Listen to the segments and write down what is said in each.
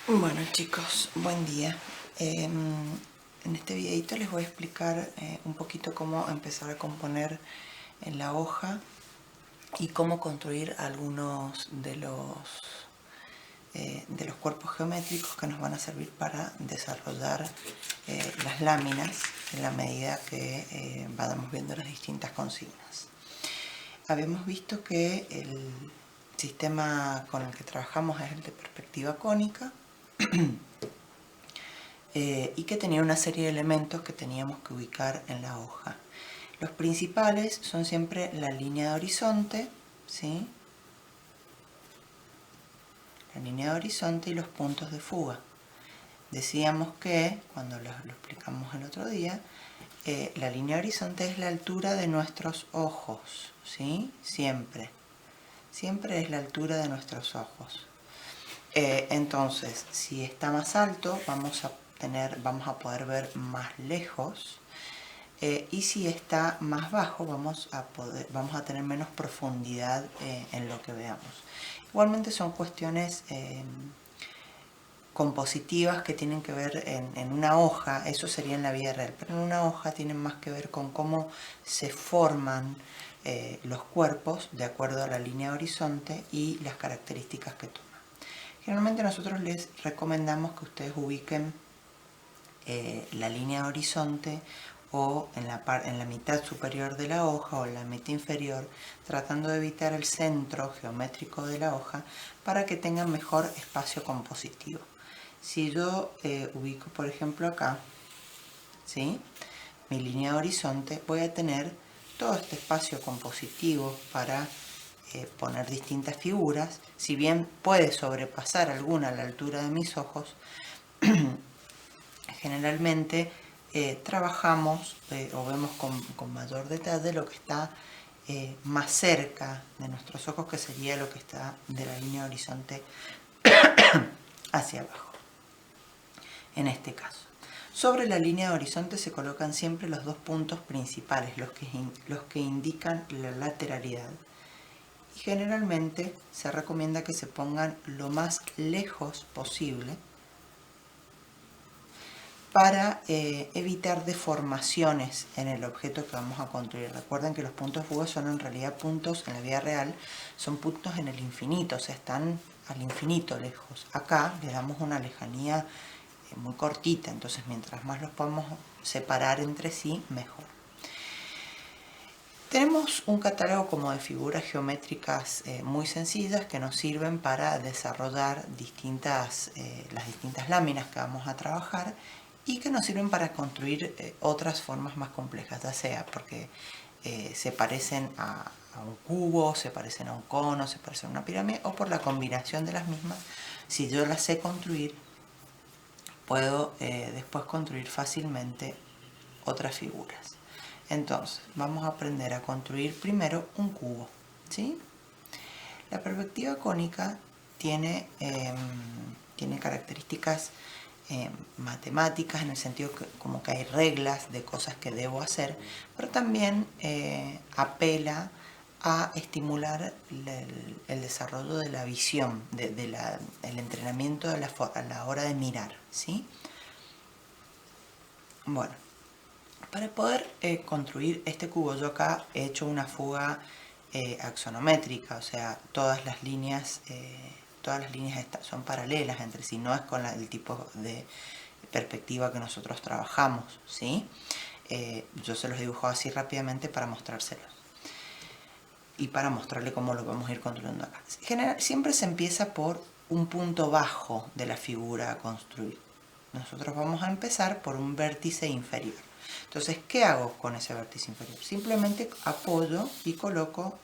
Bueno chicos, buen día. En este videito les voy a explicar un poquito cómo empezar a componer en la hoja y cómo construir algunos de los cuerpos geométricos que nos van a servir para desarrollar las láminas en la medida que vamos viendo las distintas consignas. Habíamos visto que el sistema con el que trabajamos es el de perspectiva cónica y que tenía una serie de elementos que teníamos que ubicar en la hoja. Los principales son siempre la línea de horizonte, ¿sí? La línea de horizonte y los puntos de fuga. Decíamos que, cuando lo explicamos el otro día, la línea de horizonte es la altura de nuestros ojos, ¿sí? Siempre es la altura de nuestros ojos. Entonces, si está más alto, vamos a poder ver más lejos, y si está más bajo, vamos a tener menos profundidad en lo que veamos. Igualmente son cuestiones compositivas que tienen que ver en una hoja, eso sería en la vida real, pero en una hoja tienen más que ver con cómo se forman los cuerpos de acuerdo a la línea de horizonte y las características que toman. Generalmente nosotros les recomendamos que ustedes ubiquen la línea de horizonte o en la mitad superior de la hoja o en la mitad inferior, tratando de evitar el centro geométrico de la hoja para que tengan mejor espacio compositivo. Si yo ubico, por ejemplo, acá, ¿sí?, mi línea de horizonte, voy a tener todo este espacio compositivo para poner distintas figuras. Si bien puede sobrepasar alguna a la altura de mis ojos, generalmente trabajamos o vemos con mayor detalle lo que está más cerca de nuestros ojos, que sería lo que está de la línea de horizonte hacia abajo. En este caso, sobre la línea de horizonte se colocan siempre los dos puntos principales, los que indican la lateralidad. Y generalmente se recomienda que se pongan lo más lejos posible para evitar deformaciones en el objeto que vamos a construir. Recuerden que los puntos de fuga son en realidad puntos, en la vida real, son puntos en el infinito, o sea, están al infinito lejos. Acá le damos una lejanía muy cortita, entonces mientras más los podamos separar entre sí, mejor. Tenemos un catálogo como de figuras geométricas muy sencillas que nos sirven para desarrollar las distintas láminas que vamos a trabajar y que nos sirven para construir otras formas más complejas, ya sea porque se parecen a un cubo, se parecen a un cono, se parecen a una pirámide, o por la combinación de las mismas. Si yo las sé construir, puedo después construir fácilmente otras figuras. Entonces, vamos a aprender a construir primero un cubo, ¿sí? La perspectiva cónica tiene características matemáticas, en el sentido que como que hay reglas de cosas que debo hacer, pero también apela a estimular el desarrollo de la visión, el entrenamiento a la hora de mirar, ¿sí? Bueno, para poder construir este cubo, yo acá he hecho una fuga axonométrica, o sea, todas las líneas son paralelas entre sí, no es con el tipo de perspectiva que nosotros trabajamos, ¿sí? Yo se los dibujo así rápidamente para mostrárselos y para mostrarle cómo lo vamos a ir construyendo acá. Siempre se empieza por un punto bajo de la figura a construir. Nosotros vamos a empezar por un vértice inferior. Entonces, ¿qué hago con ese vértice inferior? Simplemente apoyo y coloco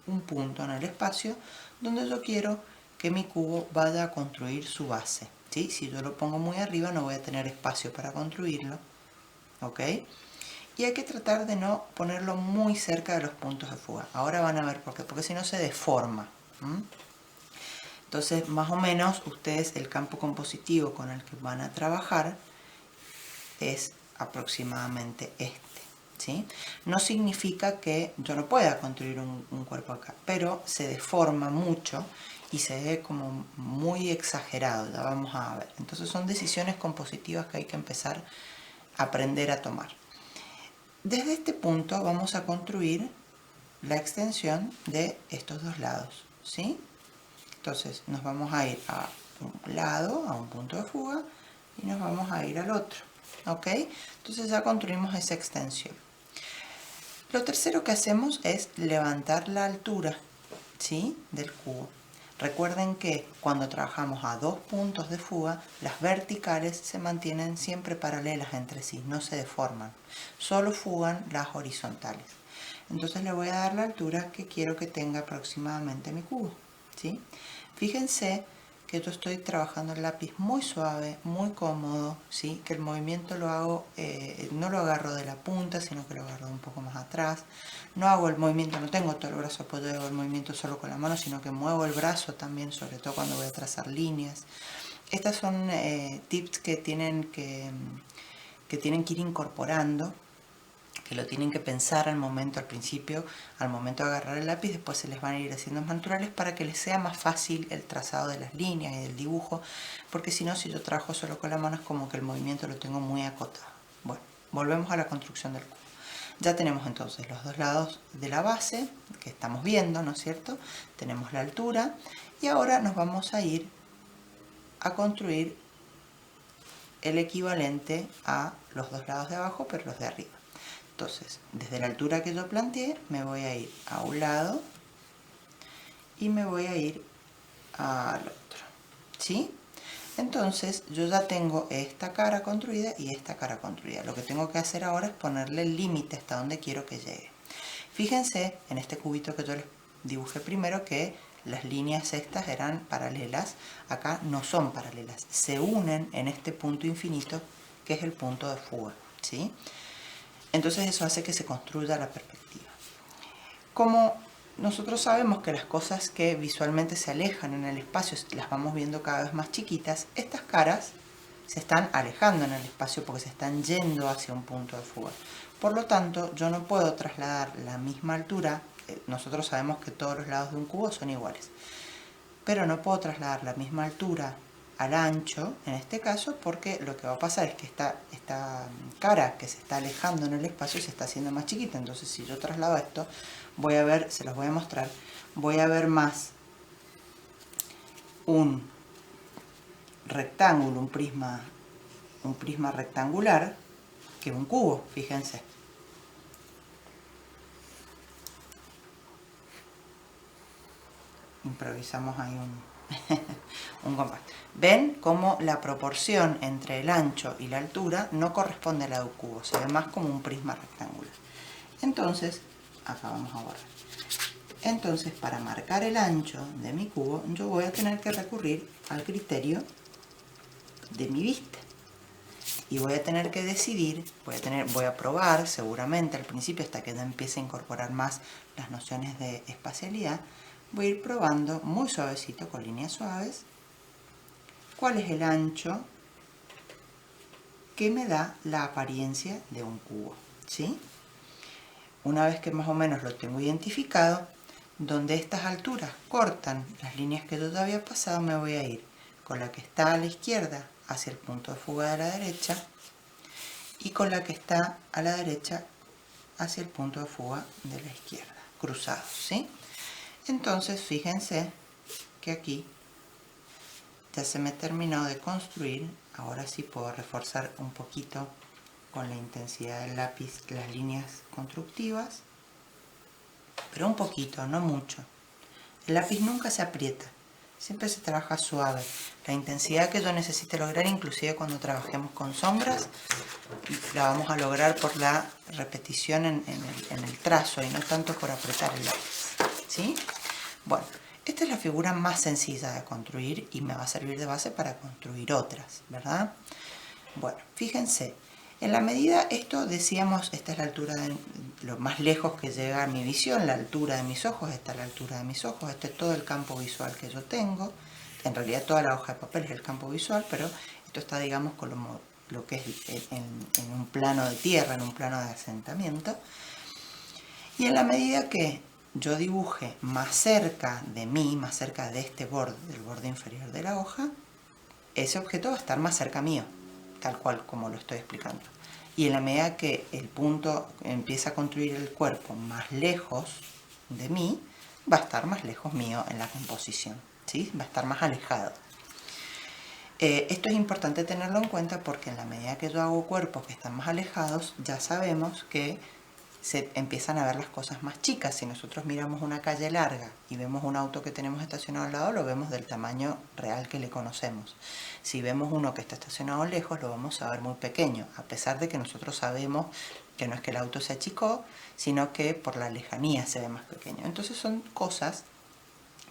un punto en el espacio donde yo quiero que mi cubo vaya a construir su base, ¿sí? Si yo lo pongo muy arriba no voy a tener espacio para construirlo, ¿ok? Y hay que tratar de no ponerlo muy cerca de los puntos de fuga. Ahora van a ver por qué, porque si no se deforma. Entonces, más o menos, ustedes, el campo compositivo con el que van a trabajar es aproximadamente este, ¿sí? No significa que yo no pueda construir un cuerpo acá, pero se deforma mucho y se ve como muy exagerado, ya vamos a ver. Entonces son decisiones compositivas que hay que empezar a aprender a tomar. Desde este punto vamos a construir la extensión de estos dos lados, ¿sí? Entonces nos vamos a ir a un lado, a un punto de fuga, y nos vamos a ir al otro, ¿ok? Entonces ya construimos esa extensión. Lo tercero que hacemos es levantar la altura, ¿sí?, del cubo. Recuerden que cuando trabajamos a dos puntos de fuga, las verticales se mantienen siempre paralelas entre sí, no se deforman, solo fugan las horizontales. Entonces le voy a dar la altura que quiero que tenga aproximadamente mi cubo, ¿sí? Fíjense que yo estoy trabajando el lápiz muy suave, muy cómodo, ¿sí? Que el movimiento lo hago, no lo agarro de la punta, sino que lo agarro un poco más atrás. No hago el movimiento, no tengo todo el brazo apoyado, hago el movimiento solo con la mano, sino que muevo el brazo también, sobre todo cuando voy a trazar líneas. Estas son tips que tienen que ir incorporando, que lo tienen que pensar al principio, al momento de agarrar el lápiz, después se les van a ir haciendo más naturales para que les sea más fácil el trazado de las líneas y del dibujo, porque si no, si yo trabajo solo con la mano es como que el movimiento lo tengo muy acotado. Bueno, volvemos a la construcción del cubo. Ya tenemos entonces los dos lados de la base que estamos viendo, ¿no es cierto? Tenemos la altura y ahora nos vamos a ir a construir el equivalente a los dos lados de abajo, pero los de arriba. Entonces, desde la altura que yo planteé, me voy a ir a un lado y me voy a ir al otro, ¿sí? Entonces, yo ya tengo esta cara construida y esta cara construida. Lo que tengo que hacer ahora es ponerle el límite hasta donde quiero que llegue. Fíjense en este cubito que yo les dibujé primero que las líneas estas eran paralelas. Acá no son paralelas, se unen en este punto infinito que es el punto de fuga, ¿sí? Entonces eso hace que se construya la perspectiva. Como nosotros sabemos que las cosas que visualmente se alejan en el espacio las vamos viendo cada vez más chiquitas, estas caras se están alejando en el espacio porque se están yendo hacia un punto de fuga. Por lo tanto, yo no puedo trasladar la misma altura. Nosotros sabemos que todos los lados de un cubo son iguales, pero no puedo trasladar la misma altura al ancho, en este caso, porque lo que va a pasar es que esta cara que se está alejando en el espacio se está haciendo más chiquita. Entonces, si yo traslado esto, voy a ver, se los voy a mostrar, voy a ver más un rectángulo, un prisma rectangular que un cubo, fíjense. Improvisamos ahí un compás. ¿Ven cómo la proporción entre el ancho y la altura no corresponde a la de un cubo? Se ve más como un prisma rectangular. Entonces, acá vamos a borrar. Entonces, para marcar el ancho de mi cubo, yo voy a tener que recurrir al criterio de mi vista. Y voy a tener que decidir, voy a probar seguramente al principio hasta que ya empiece a incorporar más las nociones de espacialidad. Voy a ir probando muy suavecito con líneas suaves cuál es el ancho que me da la apariencia de un cubo, ¿sí? Una vez que más o menos lo tengo identificado, donde estas alturas cortan las líneas que yo ya había pasado, me voy a ir con la que está a la izquierda hacia el punto de fuga de la derecha y con la que está a la derecha hacia el punto de fuga de la izquierda, cruzados, ¿sí? Entonces fíjense que aquí ya se me terminó de construir. Ahora sí puedo reforzar un poquito con la intensidad del lápiz las líneas constructivas, pero un poquito, no mucho. El lápiz nunca se aprieta, siempre se trabaja suave. La intensidad que yo necesite lograr, inclusive cuando trabajemos con sombras, la vamos a lograr por la repetición en el trazo y no tanto por apretar el lápiz, ¿sí? Bueno, esta es la figura más sencilla de construir y me va a servir de base para construir otras, ¿verdad? Bueno, fíjense, en la medida, esto decíamos, esta es la altura de lo más lejos que llega a mi visión, la altura de mis ojos, esta es la altura de mis ojos, este es todo el campo visual que yo tengo. En realidad toda la hoja de papel es el campo visual, pero esto está, digamos, con lo que es en un plano de tierra, en un plano de asentamiento. Y en la medida que yo dibuje más cerca de mí, más cerca de este borde, del borde inferior de la hoja, ese objeto va a estar más cerca mío, tal cual como lo estoy explicando. Y en la medida que el punto empieza a construir el cuerpo más lejos de mí, va a estar más lejos mío en la composición, ¿sí? Va a estar más alejado. Esto es importante tenerlo en cuenta porque en la medida que yo hago cuerpos que están más alejados, ya sabemos que se empiezan a ver las cosas más chicas. Si nosotros miramos una calle larga y vemos un auto que tenemos estacionado al lado, lo vemos del tamaño real que le conocemos. Si vemos uno que está estacionado lejos, lo vamos a ver muy pequeño, a pesar de que nosotros sabemos que no es que el auto se achicó, sino que por la lejanía se ve más pequeño. Entonces son cosas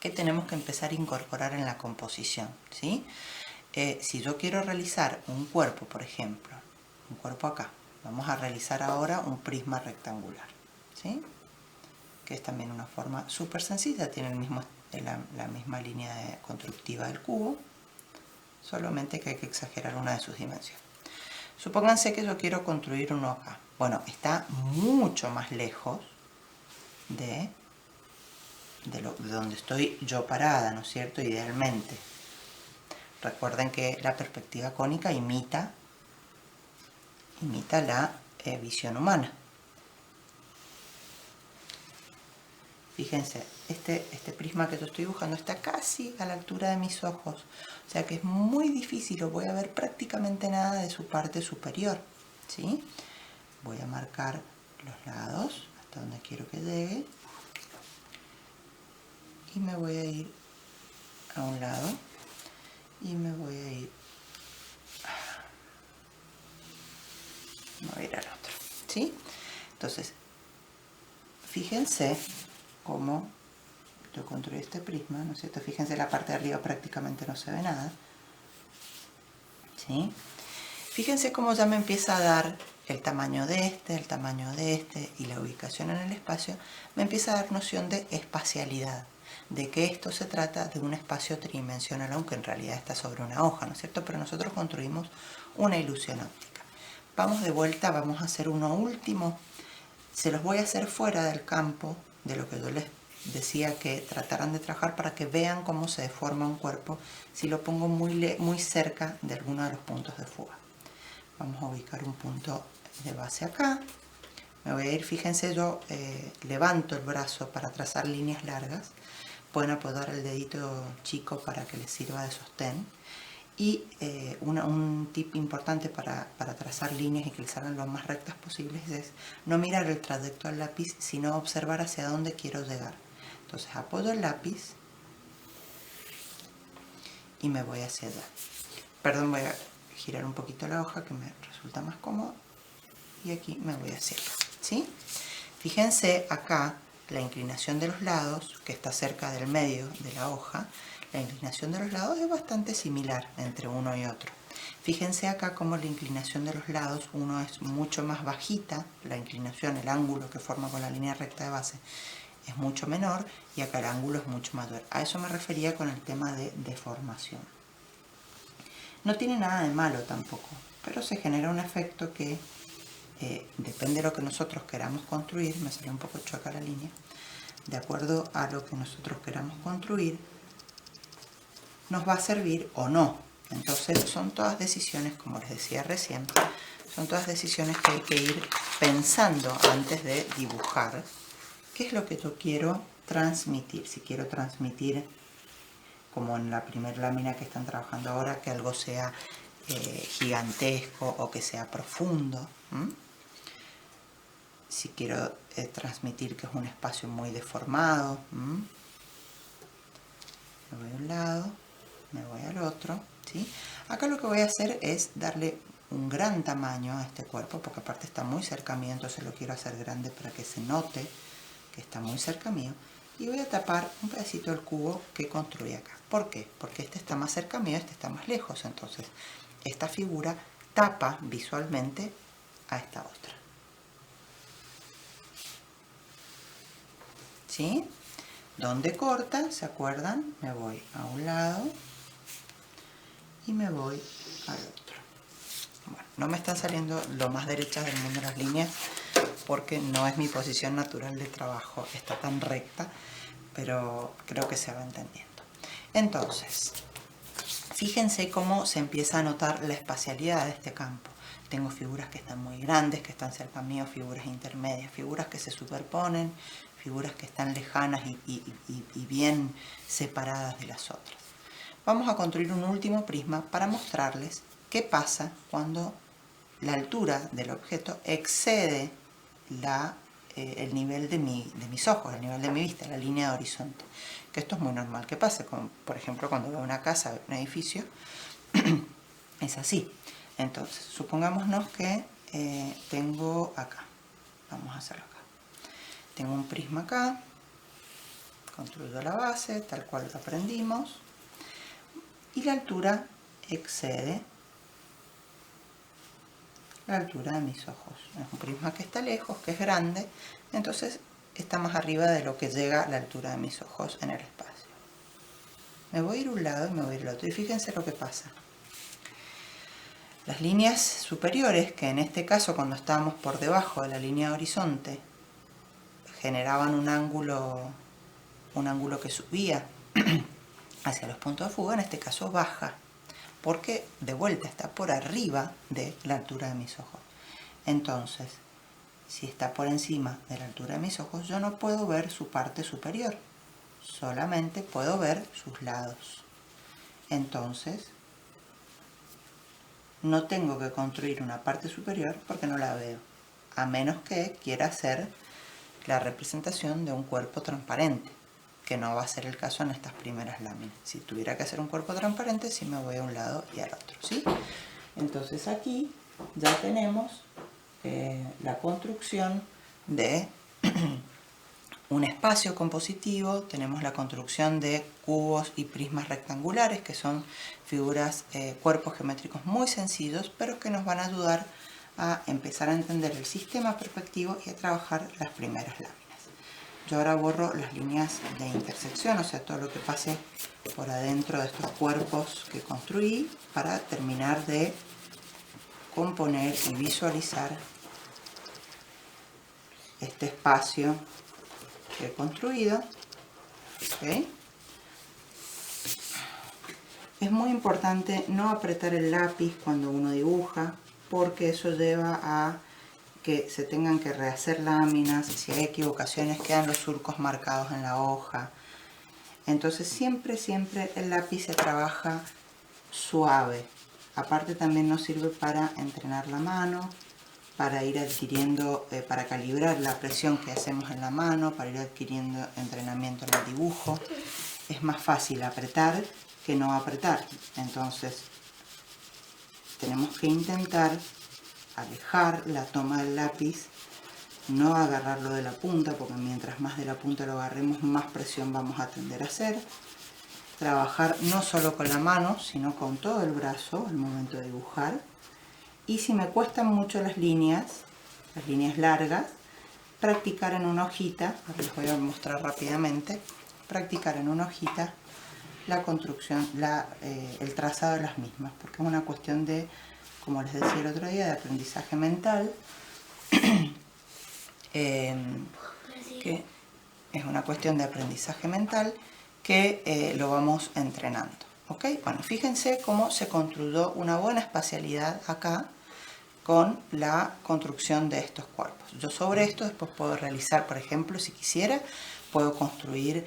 que tenemos que empezar a incorporar en la composición, ¿sí? Si yo quiero realizar un cuerpo, por ejemplo, un cuerpo acá, vamos a realizar ahora un prisma rectangular, ¿sí? Que es también una forma súper sencilla, tiene la misma línea constructiva del cubo, solamente que hay que exagerar una de sus dimensiones. Supónganse que yo quiero construir uno acá. Bueno, está mucho más lejos de donde estoy yo parada, ¿no es cierto? Idealmente. Recuerden que la perspectiva cónica imita la visión humana. Fíjense, este prisma que yo estoy dibujando está casi a la altura de mis ojos, o sea que es muy difícil, no voy a ver prácticamente nada de su parte superior, ¿sí? Voy a marcar los lados hasta donde quiero que llegue y me voy a ir a un lado y me voy a ir al otro, ¿sí? Entonces, fíjense cómo yo construí este prisma, ¿no es cierto? Fíjense, la parte de arriba prácticamente no se ve nada, ¿sí? Fíjense cómo ya me empieza a dar el tamaño de este y la ubicación en el espacio, me empieza a dar noción de espacialidad, de que esto se trata de un espacio tridimensional, aunque en realidad está sobre una hoja, ¿no es cierto? Pero nosotros construimos una ilusión óptica. Vamos de vuelta, vamos a hacer uno último. Se los voy a hacer fuera del campo de lo que yo les decía que trataran de trabajar para que vean cómo se deforma un cuerpo si lo pongo muy cerca de alguno de los puntos de fuga. Vamos a ubicar un punto de base acá. Me voy a ir, fíjense, yo levanto el brazo para trazar líneas largas. Pueden apoyar el dedito chico para que les sirva de sostén. Y un tip importante para trazar líneas y que les salgan lo más rectas posibles es no mirar el trayecto del lápiz, sino observar hacia dónde quiero llegar. Entonces apoyo el lápiz y me voy hacia allá. Perdón, voy a girar un poquito la hoja que me resulta más cómodo. Y aquí me voy hacia acá, ¿sí? Fíjense acá la inclinación de los lados, que está cerca del medio de la hoja. La inclinación de los lados es bastante similar entre uno y otro. Fíjense acá como la inclinación de los lados, uno es mucho más bajita, la inclinación, el ángulo que forma con la línea recta de base es mucho menor y acá el ángulo es mucho mayor. A eso me refería con el tema de deformación. No tiene nada de malo tampoco, pero se genera un efecto que depende de lo que nosotros queramos construir, me salió un poco chueca la línea, de acuerdo a lo que nosotros queramos construir, nos va a servir o no. Entonces son todas decisiones, como les decía recién, son todas decisiones que hay que ir pensando antes de dibujar qué es lo que yo quiero transmitir. Si quiero transmitir, como en la primera lámina que están trabajando ahora, que algo sea gigantesco o que sea profundo. Si quiero transmitir que es un espacio muy deformado, me voy a un lado, me voy al otro, ¿sí? Acá lo que voy a hacer es darle un gran tamaño a este cuerpo, porque aparte está muy cerca mío, entonces lo quiero hacer grande para que se note que está muy cerca mío. Y voy a tapar un pedacito del cubo que construí acá. ¿Por qué? Porque este está más cerca mío, este está más lejos, entonces esta figura tapa visualmente a esta otra. ¿Sí? Donde corta, ¿se acuerdan? Me voy a un lado y me voy al otro. Bueno, no me están saliendo lo más derechas del mundo las líneas, porque no es mi posición natural de trabajo, está tan recta, pero creo que se va entendiendo. Entonces, fíjense cómo se empieza a notar la espacialidad de este campo. Tengo figuras que están muy grandes, que están cerca mío, figuras intermedias, figuras que se superponen, figuras que están lejanas y bien separadas de las otras. Vamos a construir un último prisma para mostrarles qué pasa cuando la altura del objeto excede el nivel de mis ojos, el nivel de mi vista, la línea de horizonte. Que esto es muy normal que pase, como por ejemplo cuando veo una casa, un edificio, es así. Entonces, supongámonos que tengo acá, vamos a hacerlo acá. Tengo un prisma acá, construyo la base, tal cual lo aprendimos, y la altura excede la altura de mis ojos. Es un prisma que está lejos, que es grande, entonces está más arriba de lo que llega la altura de mis ojos en el espacio. Me voy a ir a un lado y me voy a ir al otro, y fíjense lo que pasa. Las líneas superiores, que en este caso cuando estábamos por debajo de la línea de horizonte, generaban un ángulo que subía hacia los puntos de fuga, en este caso baja, porque de vuelta está por arriba de la altura de mis ojos. Entonces, si está por encima de la altura de mis ojos, yo no puedo ver su parte superior, solamente puedo ver sus lados. Entonces, no tengo que construir una parte superior porque no la veo, a menos que quiera hacer la representación de un cuerpo transparente, que no va a ser el caso en estas primeras láminas. Si tuviera que hacer un cuerpo transparente, sí me voy a un lado y al otro, ¿sí? Entonces aquí ya tenemos la construcción de un espacio compositivo, tenemos la construcción de cubos y prismas rectangulares, que son figuras, cuerpos geométricos muy sencillos, pero que nos van a ayudar a empezar a entender el sistema perspectivo y a trabajar las primeras láminas. Yo ahora borro las líneas de intersección, o sea, todo lo que pase por adentro de estos cuerpos que construí, para terminar de componer y visualizar este espacio que he construido. ¿Okay? Es muy importante no apretar el lápiz cuando uno dibuja, porque eso lleva a que se tengan que rehacer láminas, si hay equivocaciones quedan los surcos marcados en la hoja. Entonces siempre el lápiz se trabaja suave. Aparte también nos sirve para entrenar la mano, para ir adquiriendo, para calibrar la presión que hacemos en la mano, para ir adquiriendo entrenamiento en el dibujo. Es más fácil apretar que no apretar. Entonces tenemos que intentar alejar la toma del lápiz, no agarrarlo de la punta, porque mientras más de la punta lo agarremos, más presión vamos a tender a hacer. Trabajar no solo con la mano, sino con todo el brazo al momento de dibujar. Y si me cuestan mucho las líneas largas, practicar en una hojita, ahora les voy a mostrar rápidamente, practicar en una hojita la construcción, el trazado de las mismas, porque es una cuestión de, como les decía el otro día, de aprendizaje mental, que es una cuestión de aprendizaje mental que lo vamos entrenando. ¿Ok? Bueno, fíjense cómo se construyó una buena espacialidad acá con la construcción de estos cuerpos. Yo sobre esto después puedo realizar, por ejemplo, si quisiera, puedo construir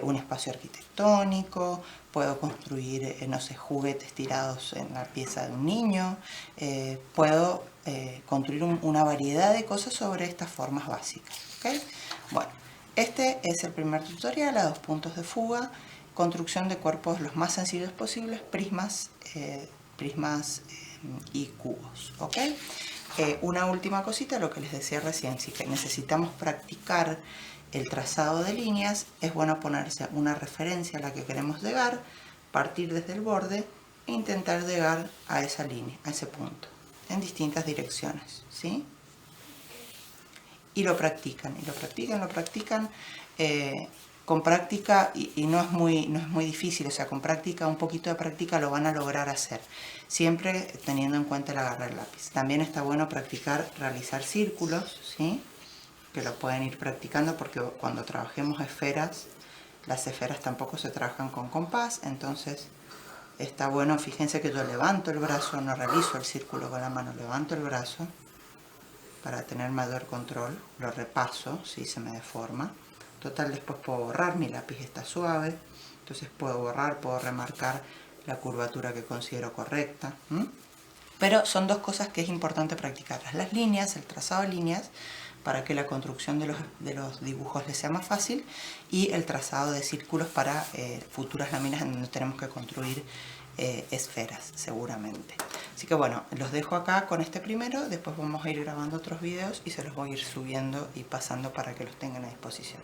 un espacio arquitectónico, puedo construir, no sé, juguetes tirados en la pieza de un niño, puedo construir una variedad de cosas sobre estas formas básicas. ¿Okay? Bueno, este es el primer tutorial a 2 puntos de fuga, construcción de cuerpos los más sencillos posibles, prismas y cubos. ¿Okay? Una última cosita, lo que les decía recién, si necesitamos practicar el trazado de líneas, es bueno ponerse una referencia a la que queremos llegar, partir desde el borde e intentar llegar a esa línea, a ese punto, en distintas direcciones, ¿sí? Y lo practican, con práctica, y no es muy difícil, o sea, con práctica, un poquito de práctica lo van a lograr hacer, siempre teniendo en cuenta el agarre del lápiz. También está bueno practicar, realizar círculos, ¿sí? Que lo pueden ir practicando, porque cuando trabajemos esferas, las esferas tampoco se trabajan con compás, entonces está bueno. Fíjense que yo levanto el brazo, no realizo el círculo con la mano, levanto el brazo para tener mayor control, lo repaso si se me deforma. Total, después puedo borrar, mi lápiz está suave, entonces puedo borrar, puedo remarcar la curvatura que considero correcta. Pero son dos cosas que es importante practicarlas: las líneas, el trazado de líneas, para que la construcción de los dibujos les sea más fácil, y el trazado de círculos para futuras láminas en donde tenemos que construir esferas seguramente. Así que bueno, los dejo acá con este primero, después vamos a ir grabando otros videos y se los voy a ir subiendo y pasando para que los tengan a disposición.